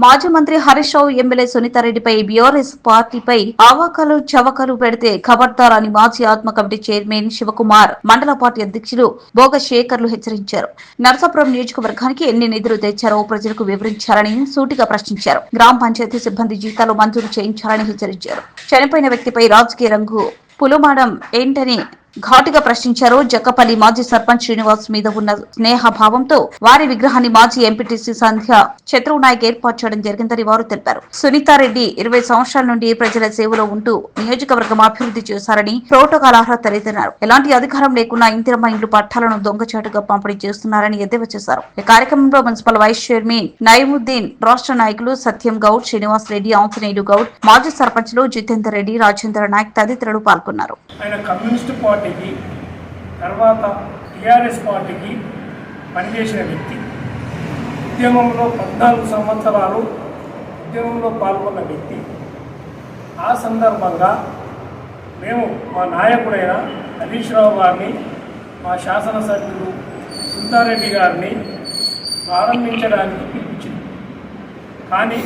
మాజీ మంత్రి Harish Rao MLA సునీతారెడ్డిపై BRS పార్టీపై ఆవాకాలు చవకలు పెడితే ఖబర్దార్ అని మాజీ ఆత్మ కమిటీ చైర్మన్ శివకుమార్ మండల పార్టీ అధ్యక్షులు భోగ శేఖర్లు హెచ్చరించారు. నరసాపురం నియోజకవర్గానికి ఎన్ని నిధులు తెచ్చారో ప్రజలకు వివరించాలని సూటిగా ప్రశ్నించారు. గ్రామ పంచాయతీ సిబ్బంది జీతాలు మంజూరు చేయించాలని హెచ్చరించారు. చనిపోయిన వ్యక్తిపై రాజకీయ రంగు పులుమాడం ఏంటని ఘాటుగా ప్రశ్నించారు. జక్కపల్లి మాజీ సర్పంచ్ శ్రీనివాస్ మీద ఉన్న స్నేహభావంతో వారి విగ్రహాన్ని మాజీ ఎంపీటీసీ సంధ్య చంద్రబాబు నాయక్ ఏర్పాటు చేయడం జరిగిందని వారు తెలిపారు. సునీతారెడ్డి 20 సంవత్సరాల నుండి ప్రజల సేవలో ఉంటూ నియోజకవర్గం అభివృద్ధి చేశారని, ప్రోటోకాల్ అర్హత లేదన్నారు. ఎలాంటి అధికారం లేకుండా ఇందిరమ్మ ఇండ్లు పట్టాలను దొంగచాటుగా పంపిణీ చేస్తున్నారని ఎద్దేవా చేశారు. ఈ కార్యక్రమంలో మున్సిపల్ వైస్ చైర్మన్ నయీముద్దీన్, రాష్ట్ర నాయకులు సత్యం గౌడ్, శ్రీనివాస్ రెడ్డి, ఆంజనేయులు గౌడ్, మాజీ సర్పంచ్లు జితేందర్ రెడ్డి, రాజేంద్ర నాయక్ తదితరులు పాల్గొన్నారు. పార్టీకి తర్వాత టీఆర్ఎస్ పార్టీకి పనిచేసిన వ్యక్తి, ఉద్యమంలో 14 సంవత్సరాలు ఉద్యమంలో పాల్గొన్న వ్యక్తి. ఆ సందర్భంగా మేము మా నాయకుడైన హరీష్ రావు గారిని, మా శాసనసభ్యులు సుందారెడ్డి గారిని ప్రారంభించడానికి పిలిపించింది. కానీ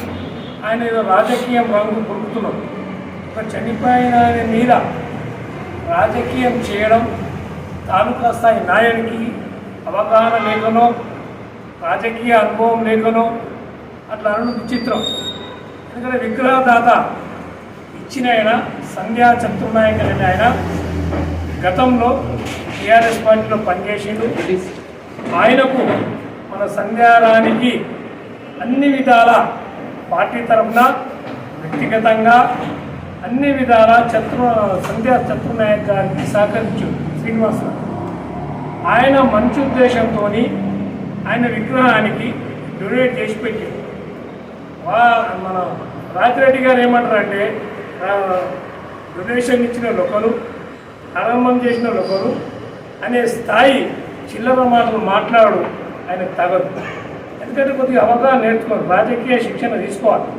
ఆయన ఏదో రాజకీయం రంగు పులుపుతున్నాడు. ఒక చనిపోయిన ఆయన మీద రాజకీయం చేయడం, తాలూకా స్థాయి నాయకునికి అవగాహన లేకనో రాజకీయ అనుభవం లేకనో అట్లా అనడం విచిత్రం. ఎందుకంటే విగ్రహదాత ఇచ్చిన ఆయన సంధ్యా చంద్రనాయక్ అనే ఆయన గతంలో టీఆర్ఎస్ పార్టీలో పనిచేసిండు. ఆయనకు మన సంధ్యారానికి అన్ని విధాల పార్టీ తరఫున వ్యక్తిగతంగా అన్ని విధాల సంధ్యా చంద్రనాయక్ గారికి సహకరించు శ్రీనివాసరావు. ఆయన మంచి ఉద్దేశంతో ఆయన విగ్రహానికి డొనేట్ చేసి పెట్టారు. మన రాజిరెడ్డి గారు ఏమంటారంటే, డొనేషన్ ఇచ్చిన ఒకరు, ప్రారంభం చేసిన ఒకరు అనే స్థాయి చిల్లర మాటలు మాట్లాడు ఆయనకు తగదు. ఎందుకంటే కొద్దిగా అవగాహన నేర్చుకోవాలి, రాజకీయ శిక్షణ తీసుకోవాలి.